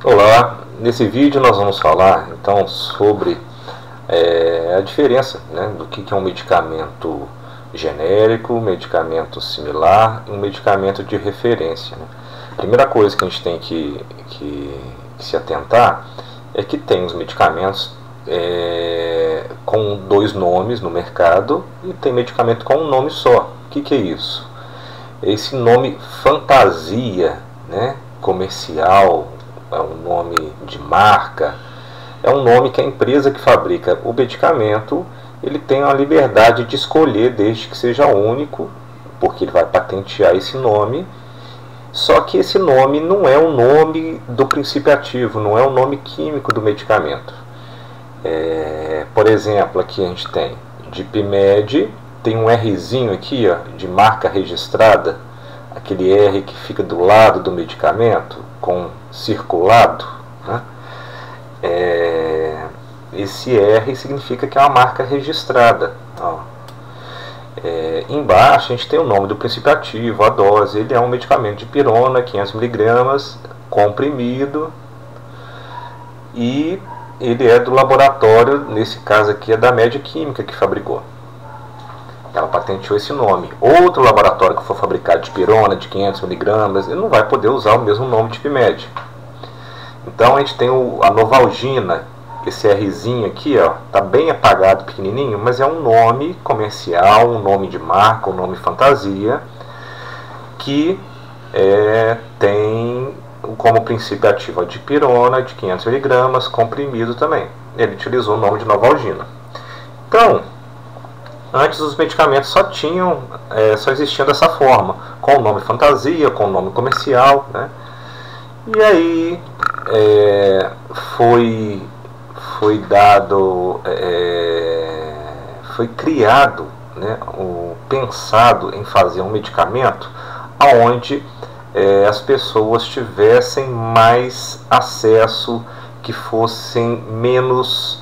Olá, nesse vídeo nós vamos falar então sobre a diferença, né, do que é um medicamento genérico, um medicamento similar e um medicamento de referência, né? A primeira coisa que a gente tem que se atentar é que tem os medicamentos com dois nomes no mercado e tem medicamento com um nome só. O que é isso? Esse nome fantasia, né, comercial, é um nome de marca, é um nome que a empresa que fabrica o medicamento ele tem a liberdade de escolher desde que seja único, porque ele vai patentear esse nome. Só que esse nome não é o nome do princípio ativo, não é o nome químico do medicamento. Por exemplo, aqui a gente tem Dipmed, tem um Rzinho aqui, ó, de marca registrada, aquele R que fica do lado do medicamento, com circulado, né? Esse R significa que é uma marca registrada. Ó. Embaixo a gente tem o nome do princípio ativo, a dose. Ele é um medicamento de pirona, 500 mg, comprimido, e ele é do laboratório, nesse caso aqui é da Média Química que fabricou. Ela patenteou esse nome. Outro laboratório que for fabricar de pirona, de 500 mg, ele não vai poder usar o mesmo nome de Dipmed. Então a gente tem a Novalgina, esse Rzinho aqui, ó, tá bem apagado, pequenininho, mas é um nome comercial, um nome de marca, um nome fantasia, que tem como princípio ativo a dipirona, de 500 mg, comprimido também. Ele utilizou o nome de Novalgina. Então, antes os medicamentos só existiam dessa forma, com o nome fantasia, com o nome comercial, né? E aí foi criado, né, pensado em fazer um medicamento onde as pessoas tivessem mais acesso, que fossem menos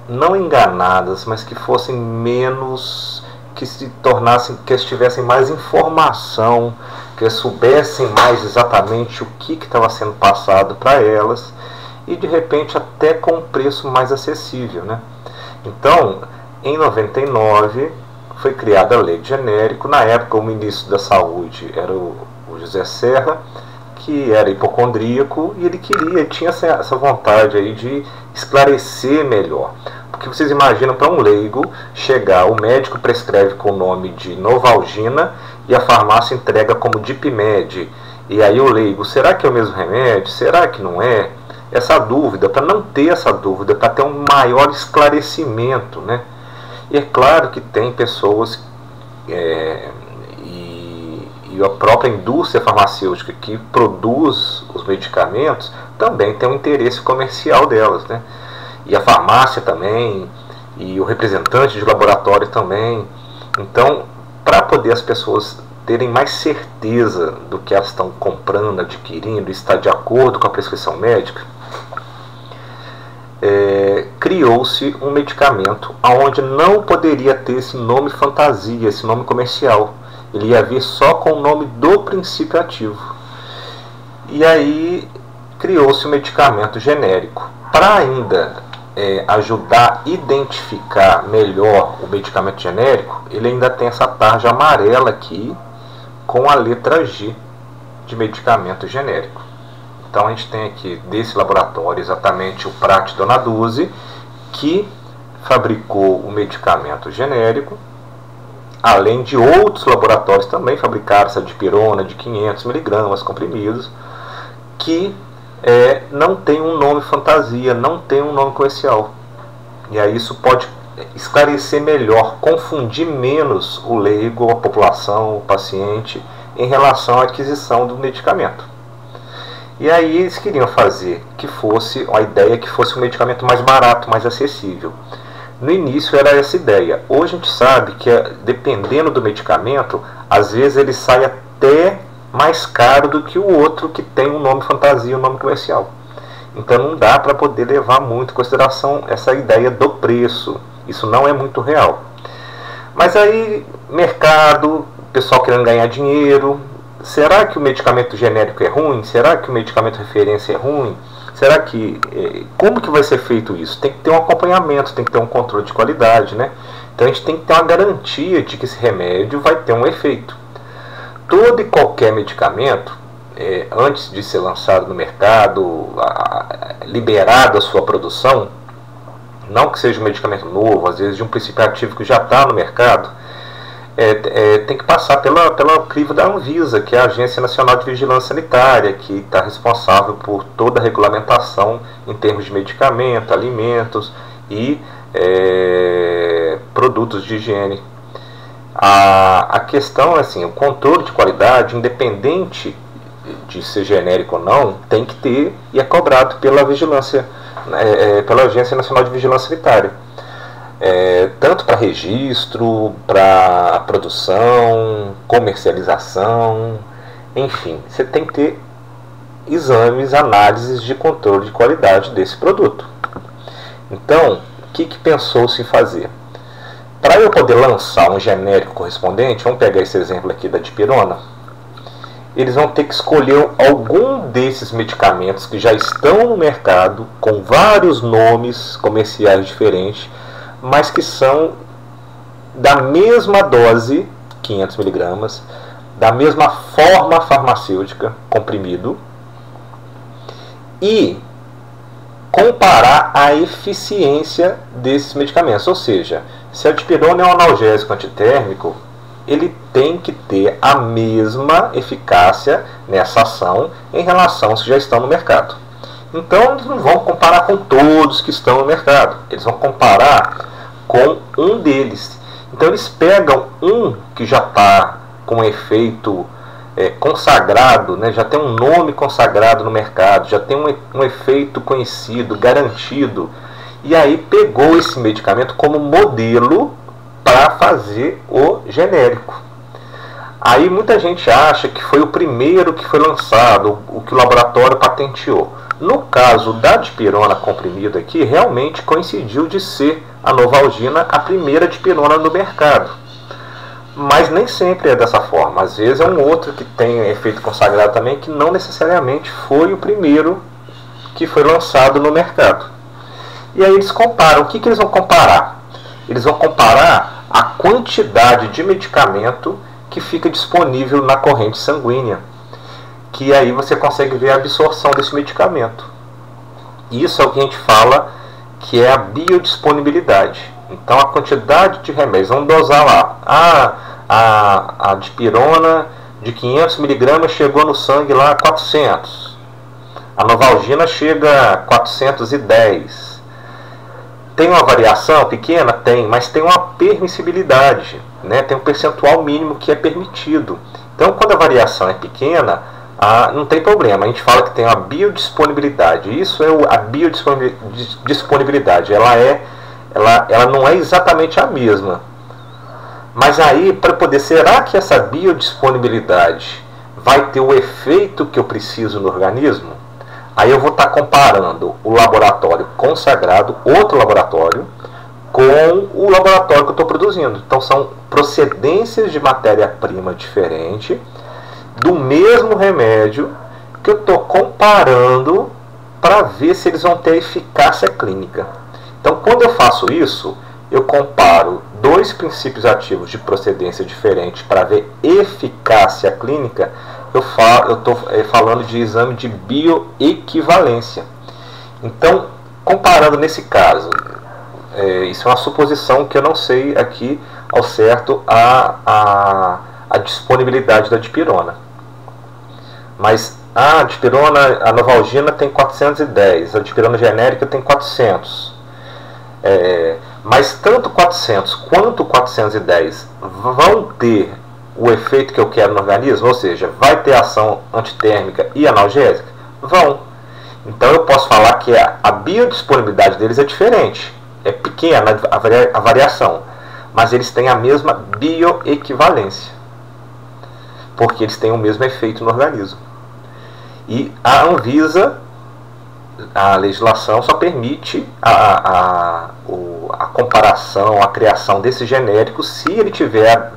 não enganadas, mas que fossem menos, que se tornassem, que tivessem mais informação, que soubessem mais exatamente o que estava sendo passado para elas, e de repente até com um preço mais acessível, né? Então, em 99 foi criada a lei de genérico. Na época o ministro da saúde era o José Serra, que era hipocondríaco, e ele tinha essa vontade aí de esclarecer melhor. Porque vocês imaginam, para um leigo chegar, o médico prescreve com o nome de Novalgina e a farmácia entrega como Dipmed, e aí o leigo, será que é o mesmo remédio? Será que não é? Essa dúvida, para não ter essa dúvida, para ter um maior esclarecimento, né? E é claro que tem pessoas e a própria indústria farmacêutica que produz os medicamentos também tem um interesse comercial delas, né? E a farmácia também, e o representante de laboratório também. Então, para poder as pessoas terem mais certeza do que elas estão comprando, adquirindo, estar de acordo com a prescrição médica, criou-se um medicamento onde não poderia ter esse nome fantasia, esse nome comercial. Ele ia vir só com o nome do princípio ativo. E aí criou-se um medicamento genérico. Para ainda ajudar a identificar melhor o medicamento genérico, ele ainda tem essa tarja amarela aqui com a letra G de medicamento genérico. Então a gente tem aqui desse laboratório exatamente o Prat Donaduse, que fabricou o medicamento genérico, além de outros laboratórios também fabricaram essa dipirona de 500 mg comprimidos, que não tem um nome fantasia, não tem um nome comercial. E aí isso pode esclarecer melhor, confundir menos o leigo, a população, o paciente, em relação à aquisição do medicamento. E aí eles queriam fazer que fosse, a ideia que fosse um medicamento mais barato, mais acessível. No início era essa ideia. Hoje a gente sabe que, dependendo do medicamento, às vezes ele sai até mais caro do que o outro que tem um nome fantasia, um nome comercial. Então não dá para poder levar muito em consideração essa ideia do preço. Isso não é muito real. Mas aí, mercado, pessoal querendo ganhar dinheiro, será que o medicamento genérico é ruim? Será que o medicamento referência é ruim? Será que... como que vai ser feito isso? Tem que ter um acompanhamento, tem que ter um controle de qualidade, né? Então a gente tem que ter uma garantia de que esse remédio vai ter um efeito. Todo e qualquer medicamento, antes de ser lançado no mercado, liberado a sua produção, não que seja um medicamento novo, às vezes de um princípio ativo que já está no mercado, tem que passar pela crivo da Anvisa, que é a Agência Nacional de Vigilância Sanitária, que está responsável por toda a regulamentação em termos de medicamento, alimentos e produtos de higiene. A questão é assim, o controle de qualidade, independente de ser genérico ou não, tem que ter e é cobrado pela vigilância, pela Agência Nacional de Vigilância Sanitária. Tanto para registro, para produção, comercialização, enfim, você tem que ter exames, análises de controle de qualidade desse produto. Então, o que pensou-se em fazer? Para eu poder lançar um genérico correspondente, vamos pegar esse exemplo aqui da dipirona, eles vão ter que escolher algum desses medicamentos que já estão no mercado, com vários nomes comerciais diferentes, mas que são da mesma dose, 500 mg, da mesma forma farmacêutica, comprimido, e comparar a eficiência desses medicamentos. Ou seja, se a dipirona é um analgésico antitérmico, ele tem que ter a mesma eficácia nessa ação em relação aos que já estão no mercado. Então, eles não vão comparar com todos que estão no mercado. Eles vão comparar com um deles. Então, eles pegam um que já está com efeito consagrado, né? Já tem um nome consagrado no mercado, já tem um efeito conhecido, garantido. E aí pegou esse medicamento como modelo para fazer o genérico. Aí muita gente acha que foi o primeiro que foi lançado, o que o laboratório patenteou. No caso da dipirona comprimida aqui, realmente coincidiu de ser a Novalgina a primeira dipirona no mercado. Mas nem sempre é dessa forma. Às vezes é um outro que tem efeito consagrado também, que não necessariamente foi o primeiro que foi lançado no mercado. E aí eles comparam. O que eles vão comparar? Eles vão comparar a quantidade de medicamento que fica disponível na corrente sanguínea, que aí você consegue ver a absorção desse medicamento. Isso é o que a gente fala que é a biodisponibilidade. Então a quantidade de remédios, vamos dosar lá, a dipirona de 500 mg chegou no sangue lá a 400, a Novalgina chega a 410. Tem uma variação pequena? Tem, mas tem uma permissibilidade, né? Tem um percentual mínimo que é permitido. Então, quando a variação é pequena, não tem problema. A gente fala que tem uma biodisponibilidade. Isso é a biodisponibilidade. Ela não é exatamente a mesma. Mas aí, para poder, será que essa biodisponibilidade vai ter o efeito que eu preciso no organismo? Aí eu vou estar comparando o laboratório consagrado, outro laboratório, com o laboratório que eu estou produzindo. Então são procedências de matéria-prima diferente do mesmo remédio que eu estou comparando para ver se eles vão ter eficácia clínica. Então, quando eu faço isso, eu comparo dois princípios ativos de procedência diferente para ver eficácia clínica. Eu estou falando de exame de bioequivalência. Então, comparando nesse caso, isso é uma suposição que eu não sei aqui ao certo a disponibilidade da dipirona. Mas a dipirona, a Novalgina tem 410, a dipirona genérica tem 400. Mas tanto 400 quanto 410 vão ter o efeito que eu quero no organismo, ou seja, vai ter ação antitérmica e analgésica? Vão. Então eu posso falar que a biodisponibilidade deles é diferente. É pequena a variação, mas eles têm a mesma bioequivalência, porque eles têm o mesmo efeito no organismo. E a Anvisa, a legislação só permite a comparação, a criação desse genérico se ele tiver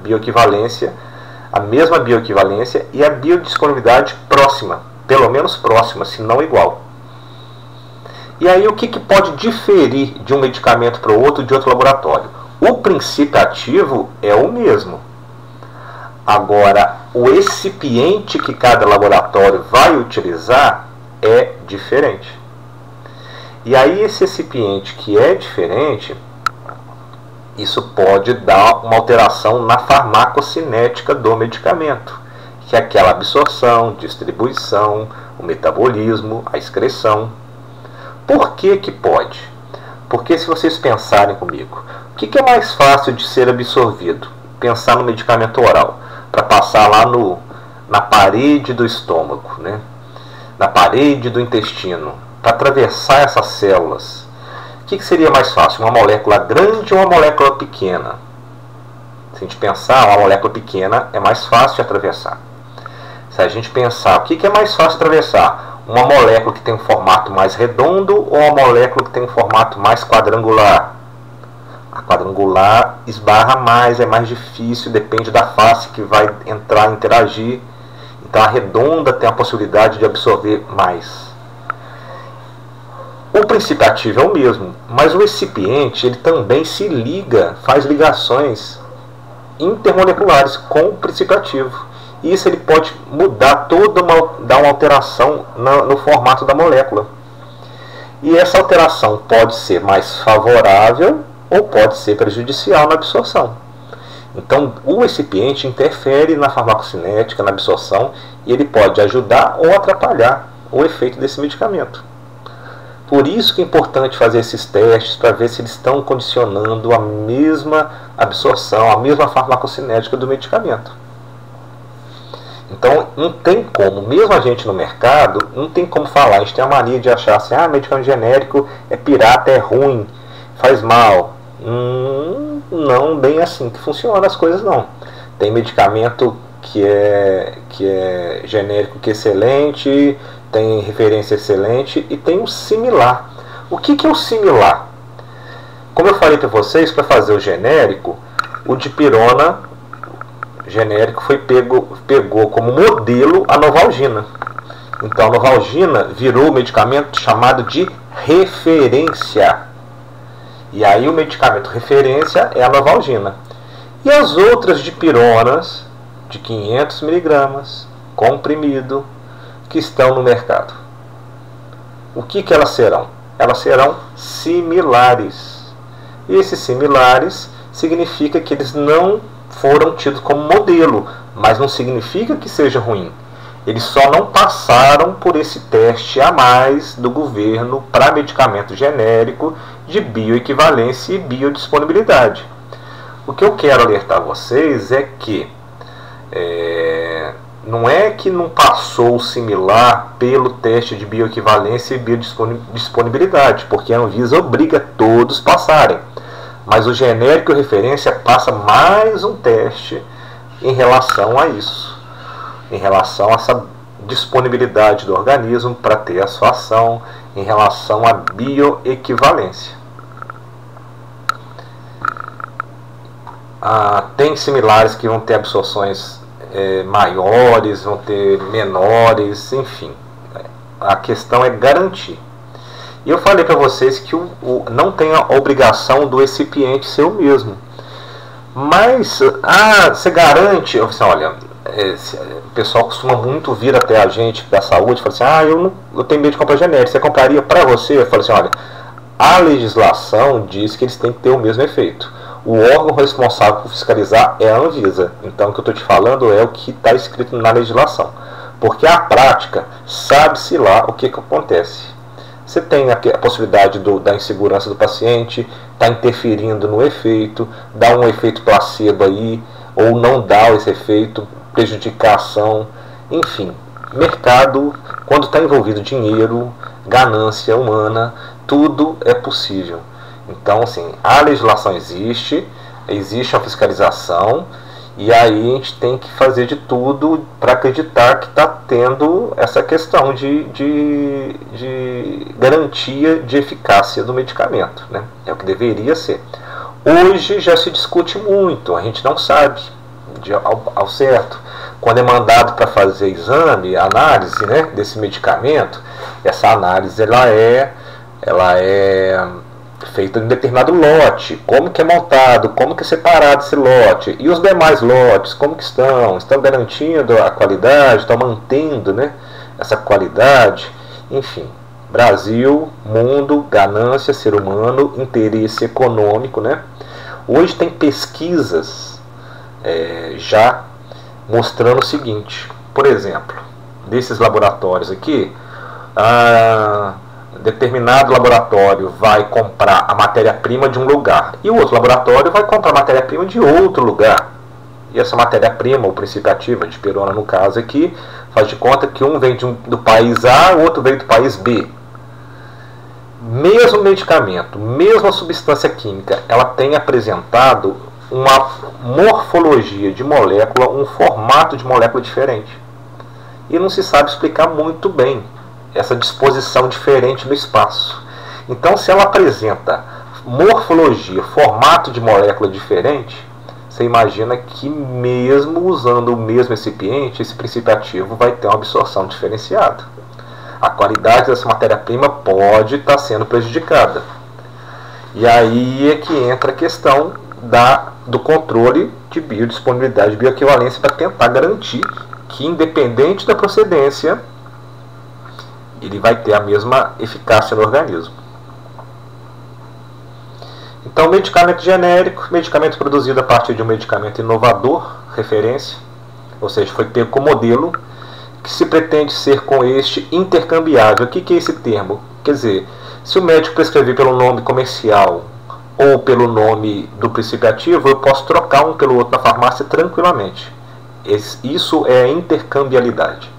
a a mesma bioequivalência e a biodisponibilidade próxima, pelo menos próxima, se não igual. E aí o que pode diferir de um medicamento para o outro de outro laboratório? O princípio ativo é o mesmo. Agora, o excipiente que cada laboratório vai utilizar é diferente. E aí esse excipiente que é diferente, isso pode dar uma alteração na farmacocinética do medicamento, que é aquela absorção, distribuição, o metabolismo, a excreção. Por que que pode? Porque se vocês pensarem comigo, o que é mais fácil de ser absorvido? Pensar no medicamento oral, para passar lá na parede do estômago, né? Na parede do intestino, para atravessar essas células. O que seria mais fácil? Uma molécula grande ou uma molécula pequena? Se a gente pensar, uma molécula pequena é mais fácil de atravessar. Se a gente pensar, o que é mais fácil de atravessar? Uma molécula que tem um formato mais redondo ou uma molécula que tem um formato mais quadrangular? A quadrangular esbarra mais, é mais difícil, depende da face que vai entrar e interagir. Então a redonda tem a possibilidade de absorver mais. O princípio ativo é o mesmo, mas o excipiente ele também se liga, faz ligações intermoleculares com o princípio ativo. E isso ele pode mudar dar uma alteração no formato da molécula. E essa alteração pode ser mais favorável ou pode ser prejudicial na absorção. Então, o excipiente interfere na farmacocinética, na absorção, e ele pode ajudar ou atrapalhar o efeito desse medicamento. Por isso que é importante fazer esses testes para ver se eles estão condicionando a mesma absorção, a mesma farmacocinética do medicamento. Então, não tem como, mesmo a gente no mercado, não tem como falar. A gente tem a mania de achar assim, medicamento genérico é pirata, é ruim, faz mal. Não bem assim que funciona as coisas, não. Tem medicamento que é genérico que é excelente, tem referência excelente e tem um similar. O que é o similar? Como eu falei para vocês, para fazer o genérico, o dipirona genérico pegou como modelo a Novalgina. Então a Novalgina virou o medicamento chamado de referência. E aí o medicamento referência é a Novalgina. E as outras dipironas de 500 mg comprimido que estão no mercado, o que elas serão? Elas serão similares. E esses similares significa que eles não foram tidos como modelo, mas não significa que seja ruim. Eles só não passaram por esse teste a mais do governo para medicamento genérico de bioequivalência e biodisponibilidade. O que eu quero alertar vocês é que não é que não passou o similar pelo teste de bioequivalência e biodisponibilidade, porque a Anvisa obriga todos a passarem. Mas o genérico referência passa mais um teste em relação a isso, em relação a essa disponibilidade do organismo para ter a sua ação, em relação à bioequivalência. Tem similares que vão ter absorções maiores, vão ter menores, enfim. A questão é garantir. E eu falei para vocês que não tem a obrigação do excipiente ser o mesmo. Mas, você garante... Eu falei assim, olha, o pessoal costuma muito vir até a gente da saúde e fala assim, eu tenho medo de comprar genérico, você compraria para você? Eu falei assim, olha, a legislação diz que eles têm que ter o mesmo efeito. O órgão responsável por fiscalizar é a Anvisa. Então, o que eu estou te falando é o que está escrito na legislação. Porque a prática, sabe-se lá o que acontece. Você tem a possibilidade da insegurança do paciente, está interferindo no efeito, dá um efeito placebo aí, ou não dá esse efeito, prejudicar a ação. Enfim, mercado, quando está envolvido dinheiro, ganância humana, tudo é possível. Então, assim, a legislação existe a fiscalização, e aí a gente tem que fazer de tudo para acreditar que está tendo essa questão de garantia de eficácia do medicamento, né? É o que deveria ser. Hoje já se discute muito, a gente não sabe. ao certo. Quando é mandado para fazer exame, análise, né, desse medicamento, essa análise ela é feita em determinado lote, como que é montado, como que é separado esse lote, e os demais lotes, como que estão garantindo a qualidade, estão mantendo, né, essa qualidade, enfim. Brasil, mundo, ganância, ser humano, interesse econômico, né? Hoje tem pesquisas já mostrando o seguinte, por exemplo, desses laboratórios aqui, determinado laboratório vai comprar a matéria-prima de um lugar e o outro laboratório vai comprar a matéria-prima de outro lugar. E essa matéria-prima, o princípio ativo, a dipirona no caso aqui, faz de conta que um vem do país A, o outro vem do país B. Mesmo medicamento, mesma substância química, ela tem apresentado uma morfologia de molécula, um formato de molécula diferente. E não se sabe explicar muito bem essa disposição diferente no espaço. Então, se ela apresenta morfologia, formato de molécula diferente, você imagina que mesmo usando o mesmo recipiente, esse princípio ativo vai ter uma absorção diferenciada. A qualidade dessa matéria-prima pode estar sendo prejudicada. E aí é que entra a questão do controle de biodisponibilidade, de bioequivalência, para tentar garantir que, independente da procedência, ele vai ter a mesma eficácia no organismo. Então, medicamento genérico, medicamento produzido a partir de um medicamento inovador, referência, ou seja, foi pego como modelo, que se pretende ser com este intercambiável. O que é esse termo? Quer dizer, se o médico prescrever pelo nome comercial ou pelo nome do princípio ativo, eu posso trocar um pelo outro na farmácia tranquilamente. Isso é a intercambiabilidade.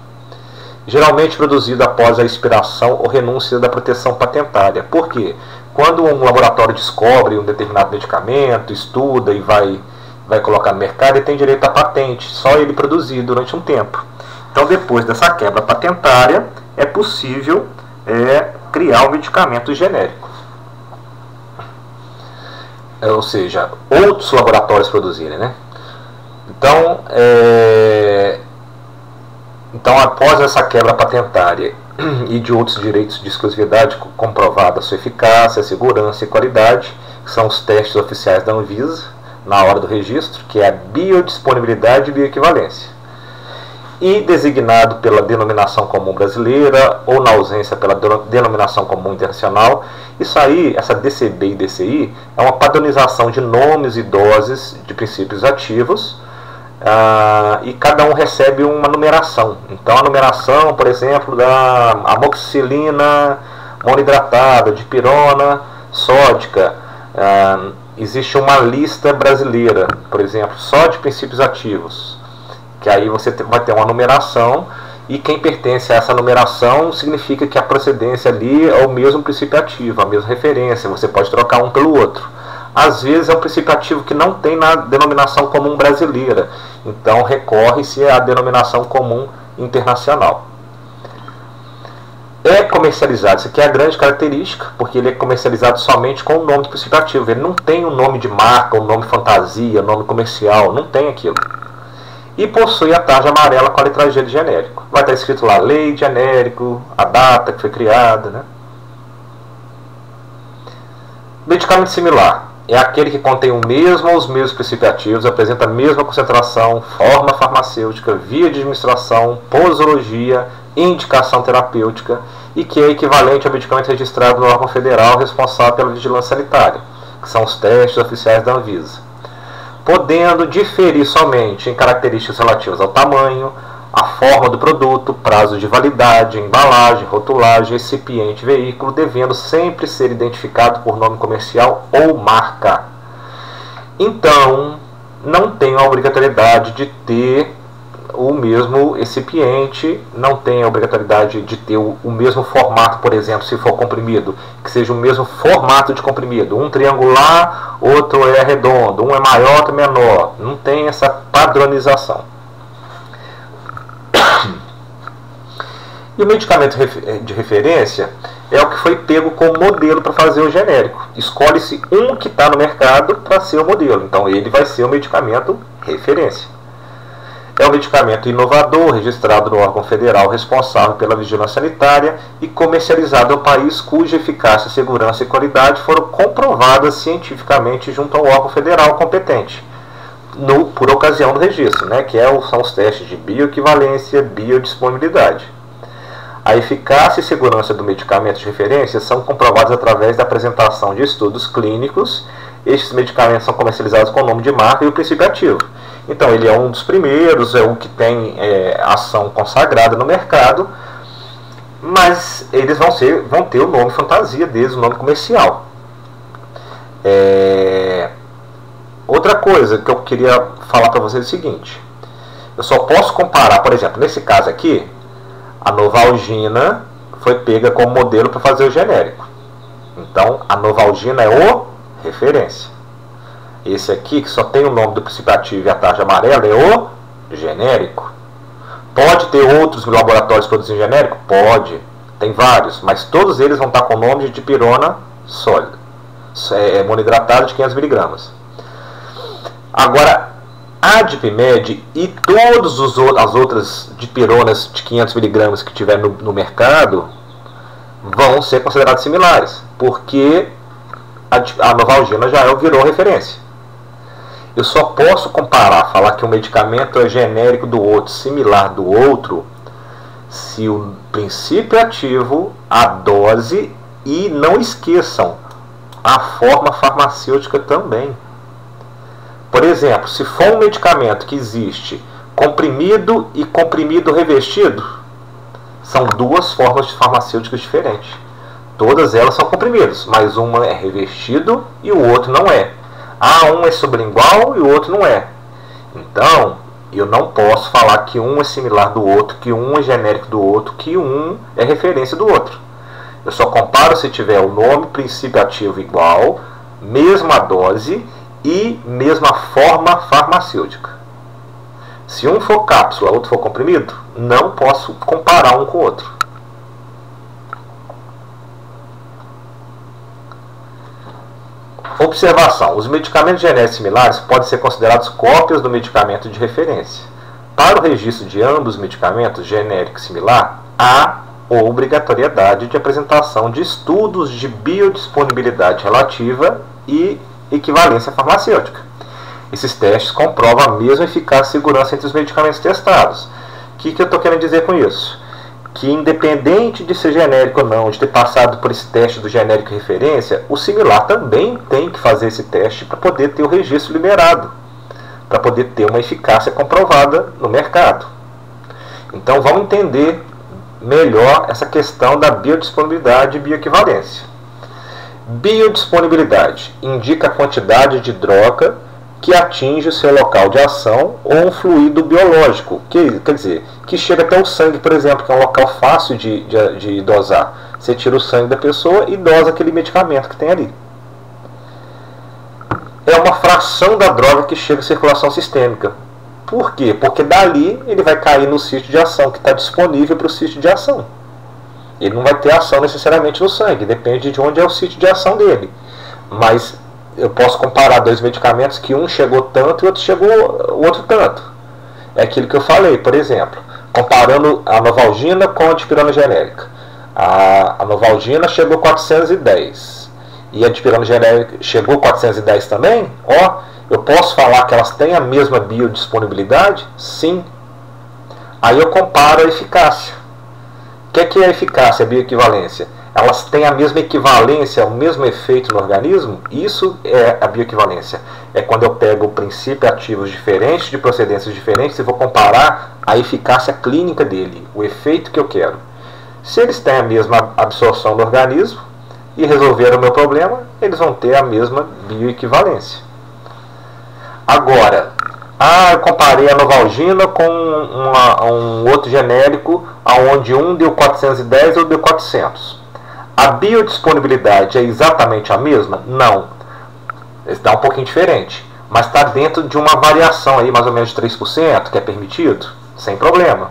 Geralmente produzido após a expiração ou renúncia da proteção patentária. Por quê? Quando um laboratório descobre um determinado medicamento, estuda e vai colocar no mercado, ele tem direito à patente, só ele produzir durante um tempo. Então, depois dessa quebra patentária, é possível criar um medicamento genérico. Ou seja, outros laboratórios produzirem, né? Então, após essa quebra patentária e de outros direitos de exclusividade comprovada a sua eficácia, segurança e qualidade, que são os testes oficiais da Anvisa, na hora do registro, que é a biodisponibilidade e bioequivalência, e designado pela denominação comum brasileira ou na ausência pela denominação comum internacional. Isso aí, essa DCB e DCI, é uma padronização de nomes e doses de princípios ativos, e cada um recebe uma numeração. Então, a numeração, por exemplo, da amoxicilina monoidratada, dipirona sódica, existe uma lista brasileira, por exemplo, só de princípios ativos, que aí você vai ter uma numeração, e quem pertence a essa numeração significa que a procedência ali é o mesmo princípio ativo, a mesma referência, você pode trocar um pelo outro. Às vezes é um princípio ativo que não tem na denominação comum brasileira, então recorre-se à denominação comum internacional. É comercializado, isso aqui é a grande característica, porque ele é comercializado somente com o nome do princípio ativo, ele não tem um nome de marca, um nome fantasia, nome comercial, não tem aquilo. E possui a tarja amarela com a letra G de genérico. Vai estar escrito lá, lei genérico, a data que foi criada, né? Medicamento similar é aquele que contém o mesmo ou os mesmos princípios ativos, apresenta a mesma concentração, forma farmacêutica, via de administração, posologia, indicação terapêutica, e que é equivalente ao medicamento registrado no órgão federal responsável pela vigilância sanitária, que são os testes oficiais da Anvisa, podendo diferir somente em características relativas ao tamanho, a forma do produto, prazo de validade, embalagem, rotulagem, recipiente, veículo, devendo sempre ser identificado por nome comercial ou marca. Então, não tem a obrigatoriedade de ter o mesmo recipiente, não tem a obrigatoriedade de ter o mesmo formato, por exemplo, se for comprimido, que seja o mesmo formato de comprimido, um triangular, outro é redondo, um é maior, outro é menor, não tem essa padronização. E o medicamento de referência é o que foi pego como modelo para fazer o genérico. Escolhe-se um que está no mercado para ser o modelo. Então ele vai ser o medicamento referência. É um medicamento inovador, registrado no órgão federal responsável pela vigilância sanitária e comercializado no país cuja eficácia, segurança e qualidade foram comprovadas cientificamente junto ao órgão federal competente, por ocasião do registro, que são os testes de bioequivalência e biodisponibilidade. A eficácia e segurança do medicamento de referência são comprovadas através da apresentação de estudos clínicos. Estes medicamentos são comercializados com o nome de marca e o princípio ativo. Então, ele é um dos primeiros, é o que tem ação consagrada no mercado, mas eles vão ter o nome fantasia deles, o nome comercial. Outra coisa que eu queria falar para vocês é o seguinte: eu só posso comparar, por exemplo, nesse caso aqui, a Novalgina foi pega como modelo para fazer o genérico. Então, a Novalgina é o referência. Esse aqui, que só tem o nome do princípio ativo e a tarja amarela, é o genérico. Pode ter outros laboratórios produzindo genérico? Pode. Tem vários, mas todos eles vão estar com o nome de dipirona sólida, monohidratado de 500 mg. Agora, a Dipmed e todas as outras dipironas de 500 mg que tiver no mercado vão ser consideradas similares, porque a Novalgina já virou referência. Eu só posso comparar, falar que um medicamento é genérico do outro, similar do outro, se o princípio ativo, a dose e, não esqueçam, a forma farmacêutica também. Por exemplo, se for um medicamento que existe comprimido e comprimido revestido, são duas formas farmacêuticas diferentes. Todas elas são comprimidos, mas uma é revestido e o outro não é. Um é sublingual e o outro não é. Então, eu não posso falar que um é similar do outro, que um é genérico do outro, que um é referência do outro. Eu só comparo se tiver o nome, princípio ativo igual, mesma dose e mesma forma farmacêutica. Se um for cápsula, outro for comprimido, não posso comparar um com o outro. Observação: os medicamentos genéricos similares podem ser considerados cópias do medicamento de referência. Para o registro de ambos os medicamentos genérico e similar, há obrigatoriedade de apresentação de estudos de biodisponibilidade relativa e equivalência farmacêutica. Esses testes comprovam a mesma eficácia e segurança entre os medicamentos testados. O que eu estou querendo dizer com isso? Que independente de ser genérico ou não, de ter passado por esse teste do genérico referência, o similar também tem que fazer esse teste para poder ter o registro liberado, para poder ter uma eficácia comprovada no mercado. Então vamos entender melhor essa questão da biodisponibilidade e bioequivalência. Biodisponibilidade indica a quantidade de droga que atinge o seu local de ação ou um fluido biológico, quer dizer, que chega até o sangue, por exemplo, que é um local fácil de dosar. Você tira o sangue da pessoa e dosa aquele medicamento que tem ali. É uma fração da droga que chega à circulação sistêmica. Por quê? Porque dali ele vai cair no sítio de ação, que está disponível para o sítio de ação. Ele não vai ter ação necessariamente no sangue, depende de onde é o sítio de ação dele. Mas eu posso comparar dois medicamentos que um chegou tanto e o outro chegou o outro tanto. É aquilo que eu falei, por exemplo, comparando a Novalgina com a dipirona genérica. A Novalgina chegou 410 e a dipirona genérica chegou 410 também. Eu posso falar que elas têm a mesma biodisponibilidade? Sim. Aí eu comparo a eficácia. O que é a eficácia, a bioequivalência? Elas têm a mesma equivalência, o mesmo efeito no organismo? Isso é a bioequivalência. É quando eu pego princípios ativos diferentes, de procedências diferentes, e vou comparar a eficácia clínica dele, o efeito que eu quero. Se eles têm a mesma absorção no organismo e resolveram o meu problema, eles vão ter a mesma bioequivalência. Agora, eu comparei a Novalgina com um outro genérico, onde um deu 410 e outro deu 400. A biodisponibilidade é exatamente a mesma? Não. Está um pouquinho diferente. Mas está dentro de uma variação aí, mais ou menos de 3%, que é permitido, sem problema.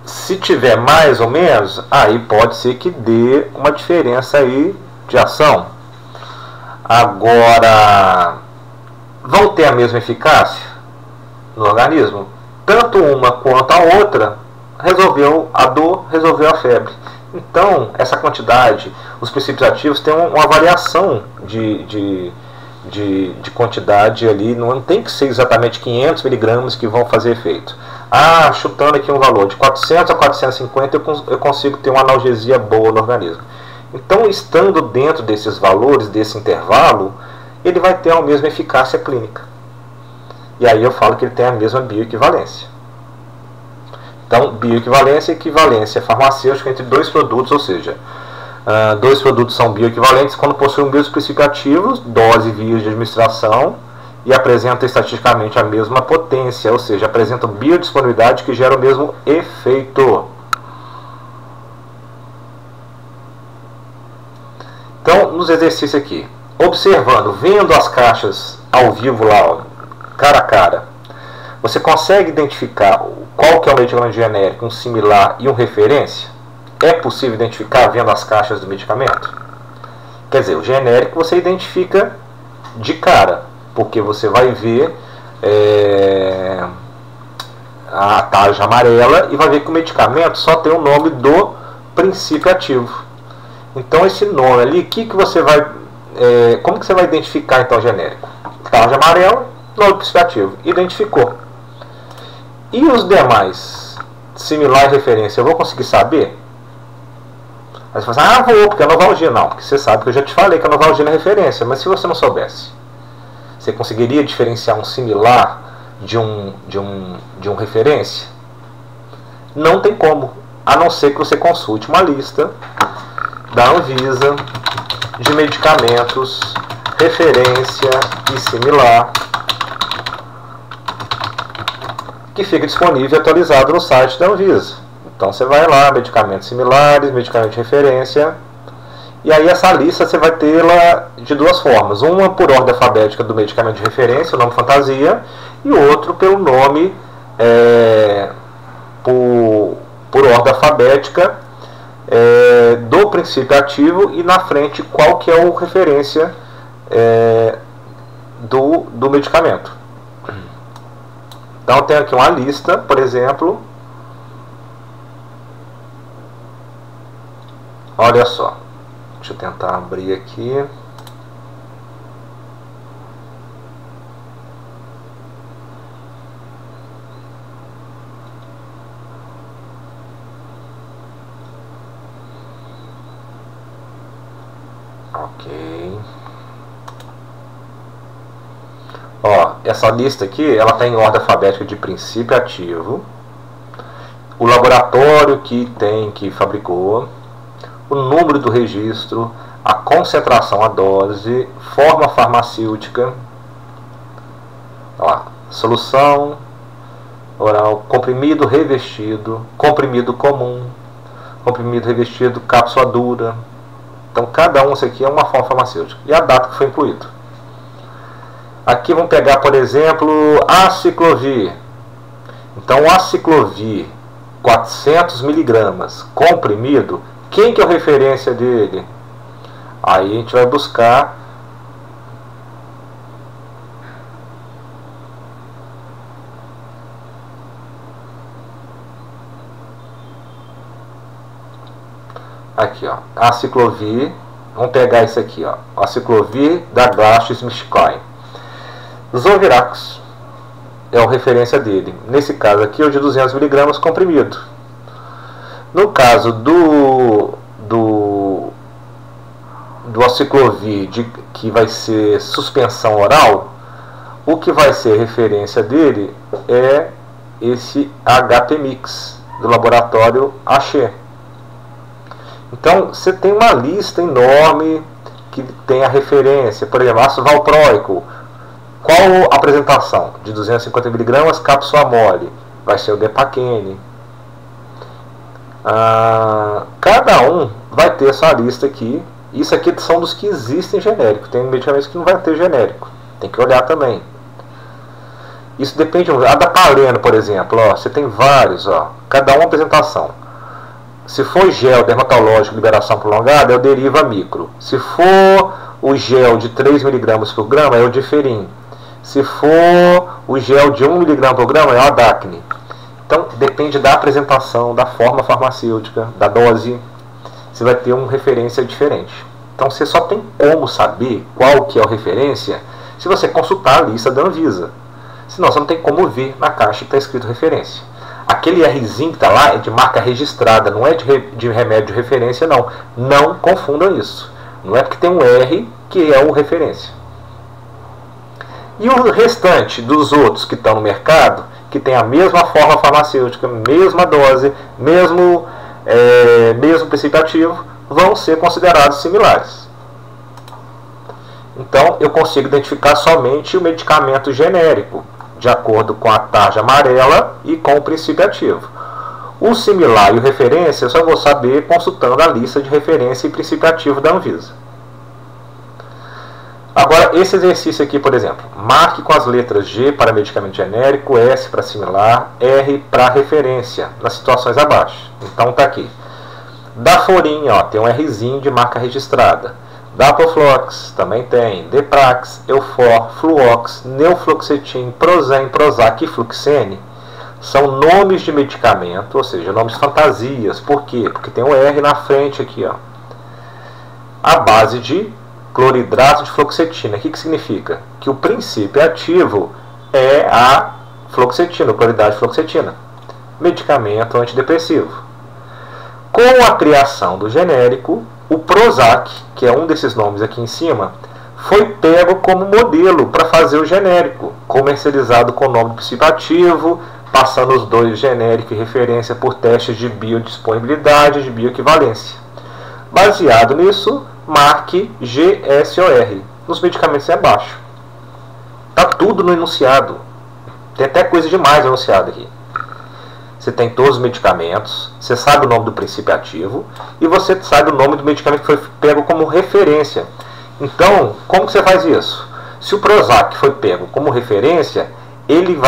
Se tiver mais ou menos, aí pode ser que dê uma diferença aí de ação. Agora, vão ter a mesma eficácia no organismo? Tanto uma quanto a outra resolveu a dor, resolveu a febre. Então, essa quantidade, os princípios ativos têm uma variação de quantidade ali, não tem que ser exatamente 500 miligramas que vão fazer efeito. Chutando aqui um valor de 400 a 450, eu consigo ter uma analgesia boa no organismo. Então, estando dentro desses valores, desse intervalo, ele vai ter a mesma eficácia clínica. E aí eu falo que ele tem a mesma bioequivalência. Então, bioequivalência e equivalência farmacêutica entre dois produtos, ou seja, dois produtos são bioequivalentes quando possuem mesmos princípios ativos, dose e vias de administração, e apresentam estatisticamente a mesma potência, ou seja, apresentam biodisponibilidade que gera o mesmo efeito. Então, nos exercícios aqui, observando, vendo as caixas ao vivo lá, cara a cara, você consegue identificar qual que é o medicamento genérico, um similar e um referência? É possível identificar vendo as caixas do medicamento? Quer dizer, o genérico você identifica de cara, porque você vai ver a tarja amarela e vai ver que o medicamento só tem o nome do princípio ativo. Então esse nome ali, como que você vai identificar então o genérico? Tarja amarela, nome do princípio ativo, identificou. E os demais, similar e referência, eu vou conseguir saber? Aí você fala assim, vou, porque é Novalgina. Não, porque você sabe que eu já te falei que a Novalgina é referência, mas se você não soubesse, você conseguiria diferenciar um similar de um referência? Não tem como, a não ser que você consulte uma lista da Anvisa de medicamentos referência e similar, que fica disponível e atualizado no site da Anvisa. Então você vai lá, medicamentos similares, medicamentos de referência, e aí essa lista você vai tê-la de duas formas. Uma por ordem alfabética do medicamento de referência, o nome fantasia, e outro pelo nome por ordem alfabética do princípio ativo, e na frente qual que é o referência do medicamento. Então eu tenho aqui uma lista, por exemplo. Olha só. Deixa eu tentar abrir aqui. Ok. Essa lista aqui, ela está em ordem alfabética de princípio ativo, o laboratório que fabricou, o número do registro, a concentração, a dose, forma farmacêutica, solução oral, comprimido revestido, comprimido comum, comprimido revestido, cápsula dura. Então cada um, isso aqui é uma forma farmacêutica, e a data que foi incluído. Aqui vamos pegar, por exemplo, aciclovir. Então o aciclovir 400 miligramas comprimido, quem que é a referência dele? Aí a gente vai buscar aqui, aciclovir. Vamos pegar isso aqui, aciclovir da GlaxoSmithKline. Zovirax é a referência dele. Nesse caso aqui é o de 200 miligramas comprimido. No caso do aciclovir, que vai ser suspensão oral, o que vai ser referência dele é esse HP Mix do laboratório Axê. Então você tem uma lista enorme que tem a referência. Por exemplo, ácido valproico. Qual a apresentação? De 250 miligramas, cápsula mole. Vai ser o Depaquene. Cada um vai ter essa lista aqui. Isso aqui são dos que existem genérico. Tem medicamentos que não vai ter genérico. Tem que olhar também. Isso depende. A da Paleno, por exemplo. Você tem vários. Cada uma apresentação. Se for gel dermatológico, liberação prolongada, é o Deriva Micro. Se for o gel de 3 mg por grama, é o Diferim. Se for o gel de 1 mg por grama, é o Adacne. Então, depende da apresentação, da forma farmacêutica, da dose. Você vai ter uma referência diferente. Então, você só tem como saber qual que é a referência se você consultar a lista da Anvisa. Senão, você não tem como ver na caixa que está escrito referência. Aquele Rzinho que está lá é de marca registrada, não é de remédio de referência, não. Não confundam isso. Não é porque tem um R que é o referência. E o restante dos outros que estão no mercado, que tem a mesma forma farmacêutica, mesma dose, mesmo princípio ativo, vão ser considerados similares. Então, eu consigo identificar somente o medicamento genérico, de acordo com a tarja amarela e com o princípio ativo. O similar e o referência eu só vou saber consultando a lista de referência e princípio ativo da Anvisa. Agora, esse exercício aqui, por exemplo, marque com as letras G para medicamento genérico, S para similar, R para referência, nas situações abaixo. Então, está aqui. Daforin, ó, tem um Rzinho de marca registrada. Dapoflox, também tem. Deprax, Eufor, Fluox, Neufloxetin, Prozen, Prozac e Fluxene são nomes de medicamento, ou seja, nomes fantasias. Por quê? Porque tem um R na frente aqui, ó. A base de cloridrato de fluoxetina. O que significa? Que o princípio ativo é a fluoxetina, o cloridrato de fluoxetina. Medicamento antidepressivo. Com a criação do genérico, o Prozac, que é um desses nomes aqui em cima, foi pego como modelo para fazer o genérico, comercializado com o nome do princípio ativo, passando os dois genérico e referência por testes de biodisponibilidade e de bioequivalência. Baseado nisso, marque GSOR nos medicamentos abaixo. Está tudo no enunciado. Tem até coisa demais no enunciado aqui. Você tem todos os medicamentos, você sabe o nome do princípio ativo e você sabe o nome do medicamento que foi pego como referência. Então, como que você faz isso? Se o Prozac foi pego como referência, ele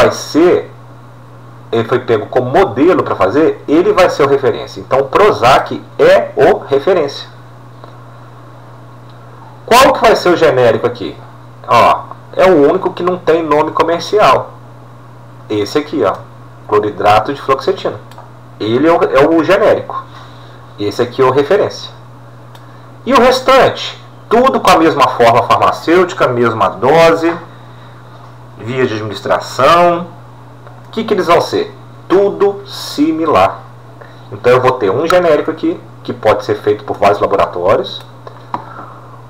foi pego como modelo para fazer, ele vai ser o referência. Então, o Prozac é o referência. Qual que vai ser o genérico aqui? Ó, é o único que não tem nome comercial. Esse aqui, ó, cloridrato de fluoxetina. Ele é o genérico. Esse aqui é o referência. E o restante? Tudo com a mesma forma farmacêutica, mesma dose, via de administração. O que eles vão ser? Tudo similar. Então eu vou ter um genérico aqui, que pode ser feito por vários laboratórios.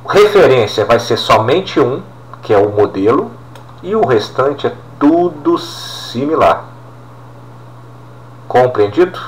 Referência vai ser somente um, que é o modelo, e o restante é tudo similar. Compreendido?